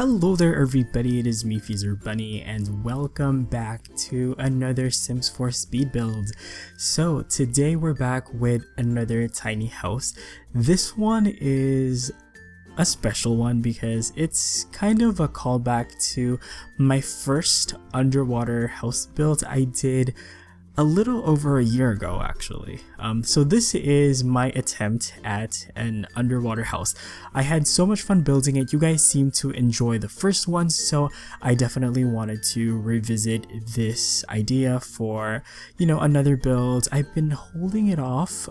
Hello there everybody, it is me XfreezerBunny and welcome back to another Sims 4 speed build. So today we're back with another tiny house. This one is a special one because it's kind of a callback to my first underwater house build I did a little over a year ago actually. So this is my attempt at an underwater house. I had so much fun building it. You guys seem to enjoy the first one, so I definitely wanted to revisit this idea for, another build. I've been holding it off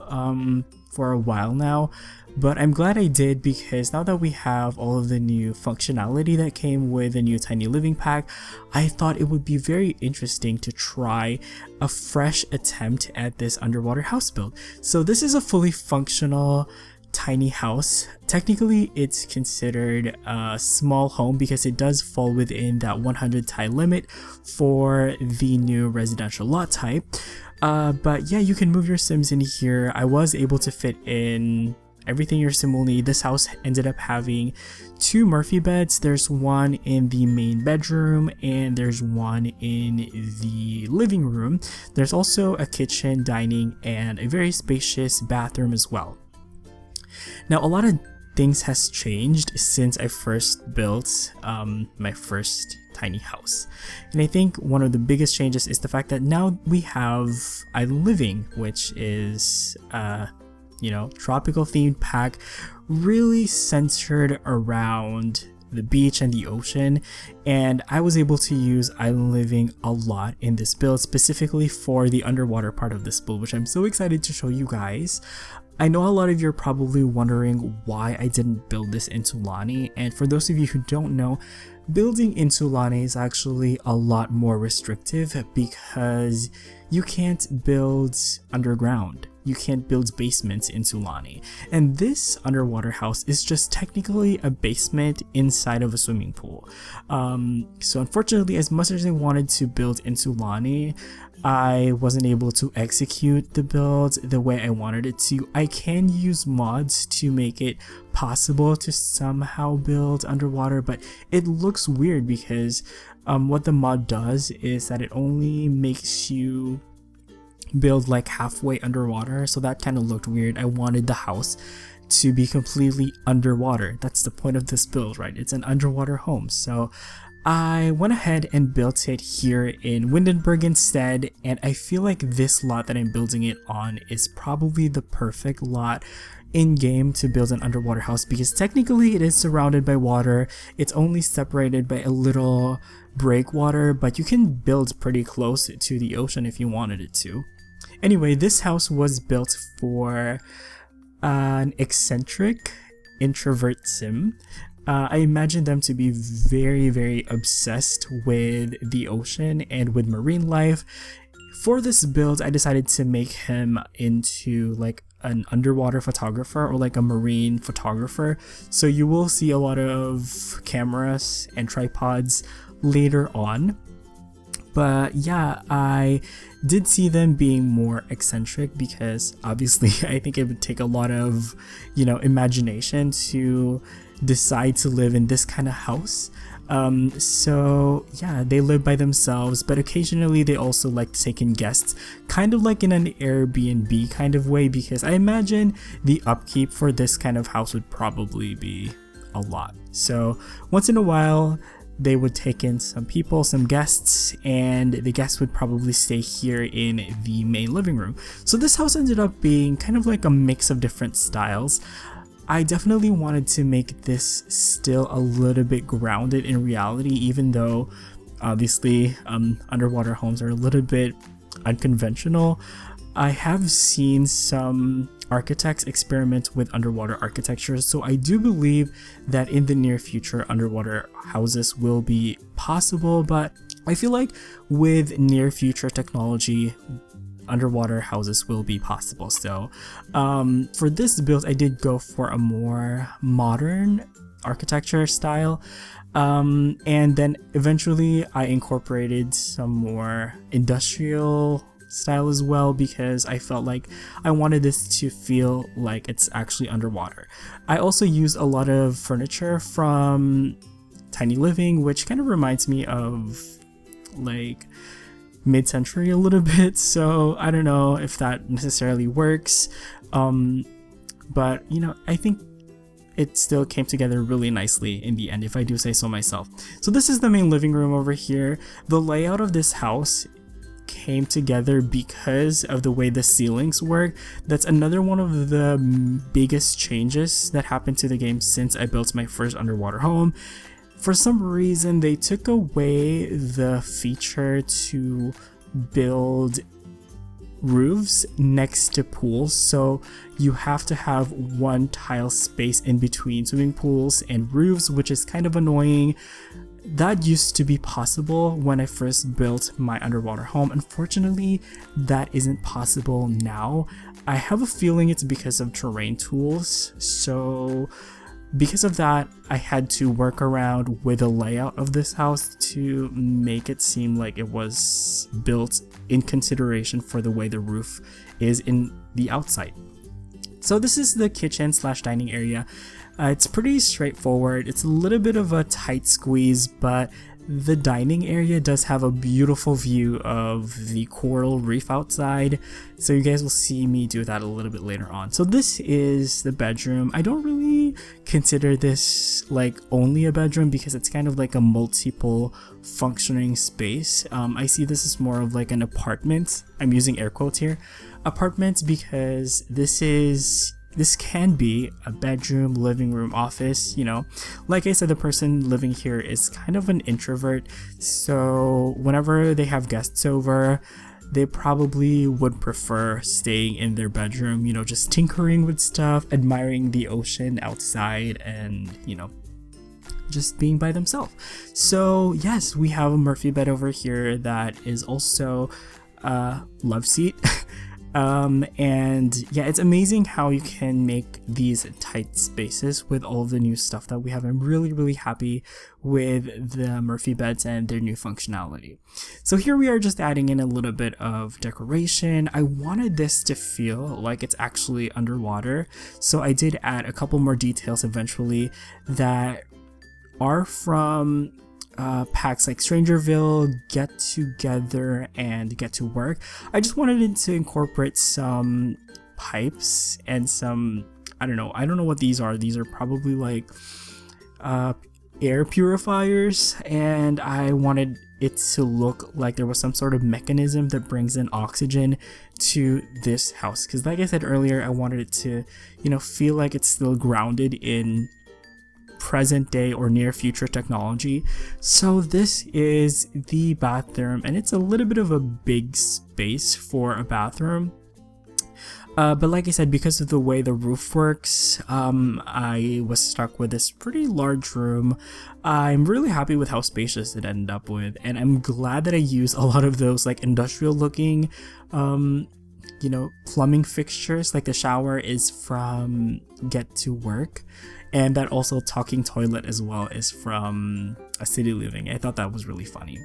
for a while now, but I'm glad I did because now that we have all of the new functionality that came with the new tiny living pack, I thought it would be very interesting to try a fresh attempt at this underwater house build. So this is a fully functional tiny house. Technically it's considered a small home because it does fall within that 100 tile limit for the new residential lot type. But yeah, you can move your Sims in here. I was able to fit in everything your Sim will need. This house ended up having 2 Murphy beds. There's one in the main bedroom and there's one in the living room. There's also a kitchen, dining, and a very spacious bathroom as well. Now a lot of things has changed since I first built my first tiny house, and I think one of the biggest changes is the fact that now we have island living, which is tropical themed pack, really centered around the beach and the ocean, and I was able to use island living a lot in this build, specifically for the underwater part of this build, which I'm so excited to show you guys. I know a lot of you are probably wondering why I didn't build this in Tulani, and for those of you who don't know, building in Tulani is actually a lot more restrictive because you can't build underground. You can't build basements in Tulani. And this underwater house is just technically a basement inside of a swimming pool. So unfortunately, as much as I wanted to build in Tulani, I wasn't able to execute the build the way I wanted it to. I can use mods to make it possible to somehow build underwater, but it looks weird because what the mod does is that it only makes you build like halfway underwater, so that kind of looked weird. I wanted the house to be completely underwater. That's the point of this build, right? It's an underwater home. So I went ahead and built it here in Windenburg instead, and I feel like this lot that I'm building it on is probably the perfect lot in game to build an underwater house because technically it is surrounded by water. It's only separated by a little breakwater, but you can build pretty close to the ocean if you wanted it to. Anyway, this house was built for an eccentric introvert Sim. I imagine them to be very, very obsessed with the ocean and with marine life. For this build, I decided to make him into like an underwater photographer or like a marine photographer. So you will see a lot of cameras and tripods later on. But yeah, I did see them being more eccentric because obviously I think it would take a lot of, imagination to decide to live in this kind of house. So yeah, they live by themselves, but occasionally they also like to take in guests, kind of like in an Airbnb kind of way, because I imagine the upkeep for this kind of house would probably be a lot. So once in a while, they would take in some people, some guests, and the guests would probably stay here in the main living room. So this house ended up being kind of like a mix of different styles. I definitely wanted to make this still a little bit grounded in reality, even though obviously underwater homes are a little bit unconventional. I have seen some architects experiment with underwater architecture, so I do believe that in the near future underwater houses will be possible, but I feel like with near future technology underwater houses will be possible. So for this build I did go for a more modern architecture style, and then eventually I incorporated some more industrial style as well because I felt like I wanted this to feel like it's actually underwater. I also use a lot of furniture from tiny living, which kind of reminds me of like mid-century a little bit, so I don't know if that necessarily works, but you know, I think it still came together really nicely in the end, if I do say so myself. So this is the main living room over here. The layout of this house came together because of the way the ceilings work. That's another one of the biggest changes that happened to the game since I built my first underwater home. For some reason, they took away the feature to build roofs next to pools, so you have to have one tile space in between swimming pools and roofs, which is kind of annoying. That used to be possible when I first built my underwater home. Unfortunately, that isn't possible now. I have a feeling it's because of terrain tools, so because of that, I had to work around with the layout of this house to make it seem like it was built in consideration for the way the roof is in the outside. So this is the kitchen slash dining area. It's pretty straightforward. It's a little bit of a tight squeeze, but the dining area does have a beautiful view of the coral reef outside, so you guys will see me do that a little bit later on. So this is the bedroom. I don't really consider this like only a bedroom because it's kind of like a multiple functioning space. I see this as more of like an apartment. I'm using air quotes here. Apartment, because this can be a bedroom, living room, office, you know. Like I said, the person living here is kind of an introvert, so whenever they have guests over, they probably would prefer staying in their bedroom, you know, just tinkering with stuff, admiring the ocean outside, and, you know, just being by themselves. So yes, we have a Murphy bed over here that is also a love seat. And yeah, it's amazing how you can make these tight spaces with all of the new stuff that we have. I'm really happy with the Murphy beds and their new functionality. So here we are just adding in a little bit of decoration. I wanted this to feel like it's actually underwater, so I did add a couple more details eventually that are from packs like Strangerville, Get Together, and Get to Work. I just wanted it to incorporate some pipes and some, I don't know what these are. These are probably like air purifiers, and I wanted it to look like there was some sort of mechanism that brings in oxygen to this house, because like I said earlier, I wanted it to, you know, feel like it's still grounded in present day or near future technology. So this is the bathroom, and it's a little bit of a big space for a bathroom, but like I said, because of the way the roof works, I was stuck with this pretty large room. I'm really happy with how spacious it ended up with, and I'm glad that I used a lot of those like industrial looking you know, plumbing fixtures. Like the shower is from Get to Work, and that also talking toilet as well is from A City Living. I thought that was really funny.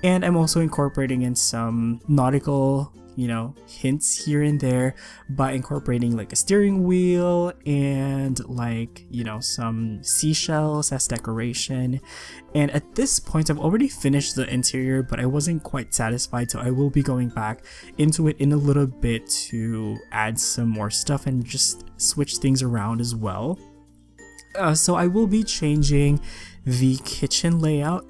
And I'm also incorporating in some nautical, you know, hints here and there by incorporating like a steering wheel and like, you know, some seashells as decoration. And at this point, I've already finished the interior, but I wasn't quite satisfied, so I will be going back into it in a little bit to add some more stuff and just switch things around as well. So I will be changing the kitchen layout,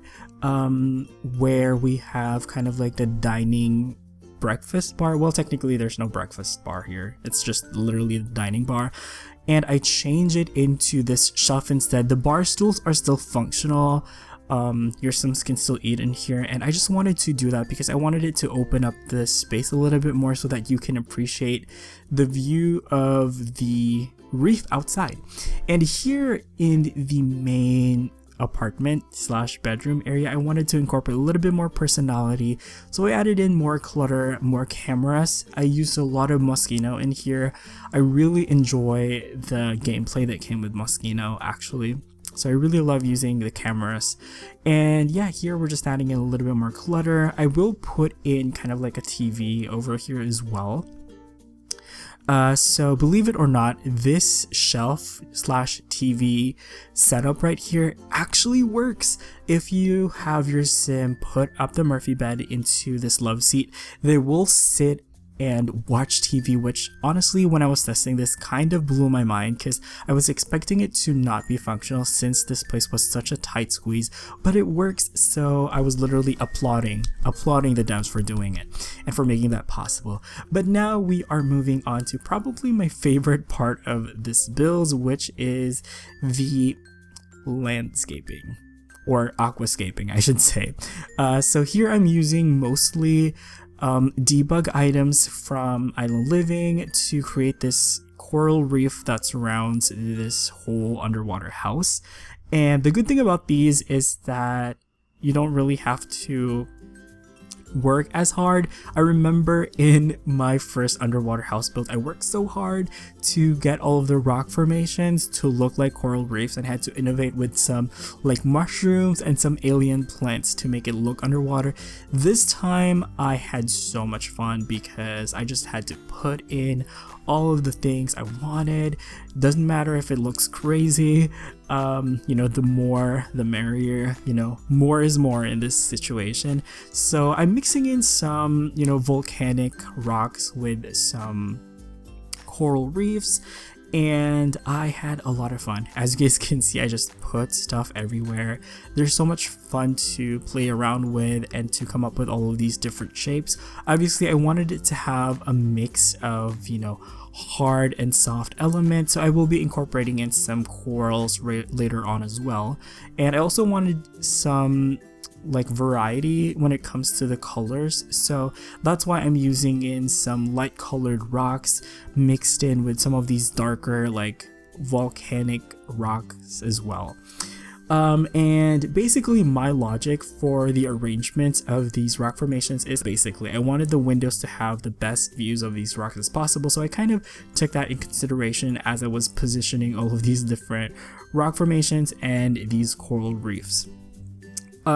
where we have kind of like the dining breakfast bar. Well, technically there's no breakfast bar here, it's just literally the dining bar, and I change it into this shelf instead. The bar stools are still functional. Your Sims can still eat in here, and I just wanted to do that because I wanted it to open up the space a little bit more so that you can appreciate the view of the reef outside. And here in the main apartment slash bedroom area, I wanted to incorporate a little bit more personality, so I added in more clutter, more cameras. I used a lot of Moschino in here. I really enjoy the gameplay that came with Moschino actually, so I really love using the cameras. And yeah, here we're just adding in a little bit more clutter. I will put in kind of like a TV over here as well. So believe it or not, this shelf slash TV setup right here actually works. If you have your sim put up the Murphy bed into this love seat, they will sit and watch TV, which honestly, when I was testing this, kind of blew my mind because I was expecting it to not be functional since this place was such a tight squeeze, but it works. So I was literally applauding the devs for doing it and for making that possible. But now we are moving on to probably my favorite part of this build, which is the landscaping, or aquascaping, I should say. So here I'm using mostly debug items from Island Living to create this coral reef that surrounds this whole underwater house. And the good thing about these is that you don't really have to work as hard. I remember in my first underwater house build, I worked so hard to get all of the rock formations to look like coral reefs and had to innovate with some like mushrooms and some alien plants to make it look underwater. This time I had so much fun because I just had to put in all of the things I wanted. Doesn't matter if it looks crazy. You know, the more the merrier, you know, more is more in this situation. So I'm mixing in some, you know, volcanic rocks with some coral reefs, and I had a lot of fun. As you guys can see, I just put stuff everywhere. There's so much fun to play around with and to come up with all of these different shapes. Obviously, I wanted it to have a mix of, you know, hard and soft elements, so I will be incorporating in some corals later on as well. And I also wanted some like variety when it comes to the colors, so that's why I'm using in some light colored rocks mixed in with some of these darker like volcanic rocks as well. And basically my logic for the arrangement of these rock formations is basically I wanted the windows to have the best views of these rocks as possible, so I kind of took that in consideration as I was positioning all of these different rock formations and these coral reefs.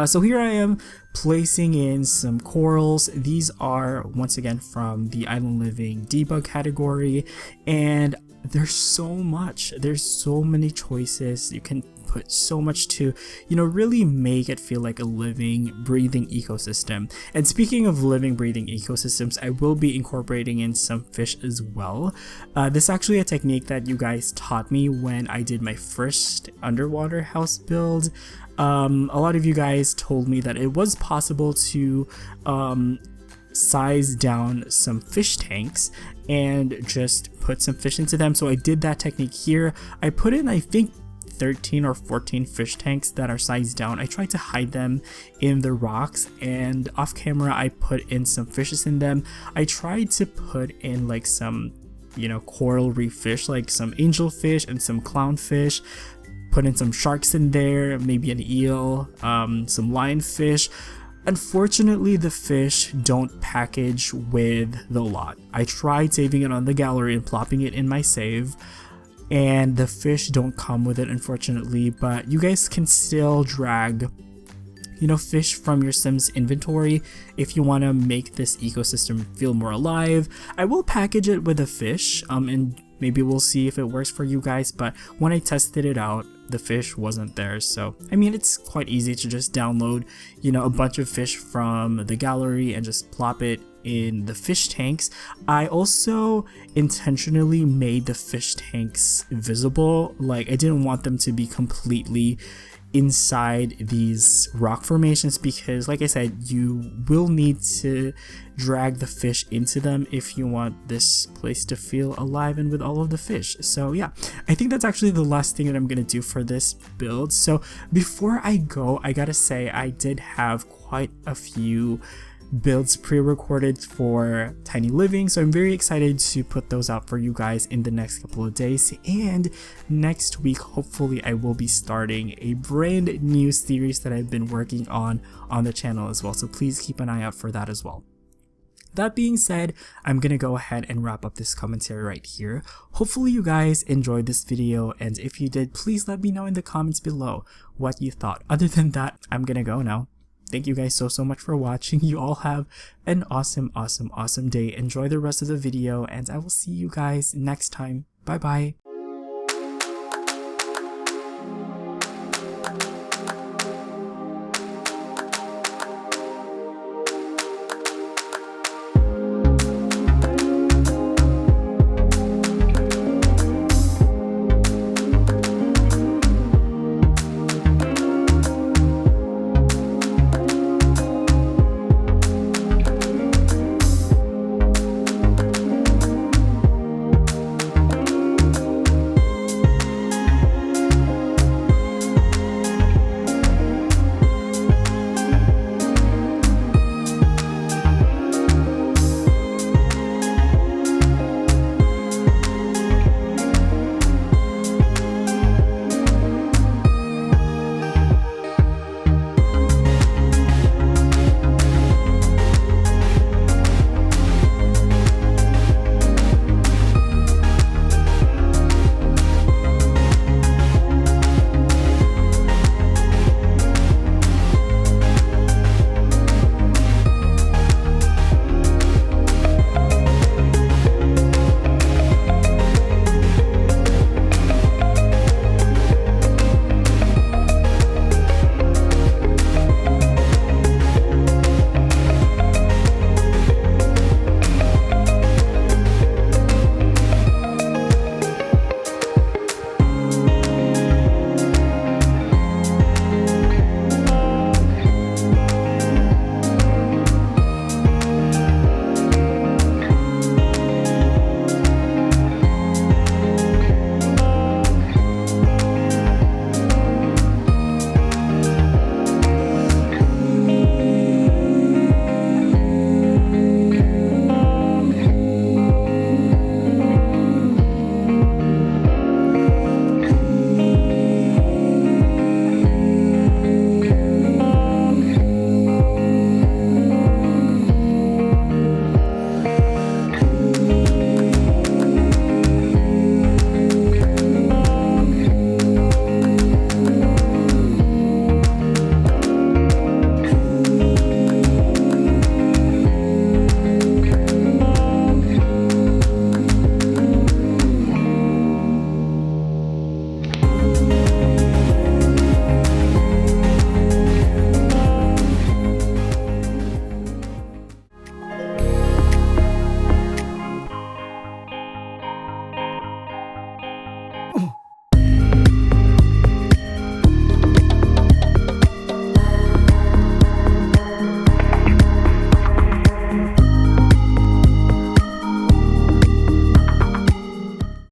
So here I am placing in some corals. These are once again from the Island Living debug category, and there's so many choices. You can put so much to, you know, really make it feel like a living, breathing ecosystem. And speaking of living, breathing ecosystems, I will be incorporating in some fish as well. This is actually a technique that you guys taught me when I did my first underwater house build. A lot of you guys told me that it was possible to size down some fish tanks and just put some fish into them. So I did that technique here. I put in, I think, 13 or 14 fish tanks that are sized down. I tried to hide them in the rocks, and off camera I put in some fishes in them. I tried to put in like some, you know, coral reef fish, like some angelfish and some clownfish. Put in some sharks in there, maybe an eel, some lionfish. Unfortunately, the fish don't package with the lot. I tried saving it on the gallery and plopping it in my save, and the fish don't come with it, unfortunately, but you guys can still drag, you know, fish from your Sims inventory if you want to make this ecosystem feel more alive. I will package it with a fish, and maybe we'll see if it works for you guys, but when I tested it out, the fish wasn't there. So I mean, it's quite easy to just download, you know, a bunch of fish from the gallery and just plop it in the fish tanks. I also intentionally made the fish tanks visible. Like, I didn't want them to be completely inside these rock formations because, like I said, you will need to drag the fish into them if you want this place to feel alive and with all of the fish. So yeah, I think that's actually the last thing that I'm gonna do for this build. So before I go, I gotta say I did have quite a few builds pre-recorded for Tiny Living, so I'm very excited to put those out for you guys in the next couple of days. And next week, hopefully, I will be starting a brand new series that I've been working on the channel as well, so please keep an eye out for that as well. That being said, I'm gonna go ahead and wrap up this commentary right here. Hopefully you guys enjoyed this video, and if you did, please let me know in the comments below what you thought. Other than that, I'm gonna go now. thank you guys so much for watching. You all have an awesome day. Enjoy the rest of the video, and I will see you guys next time. Bye bye.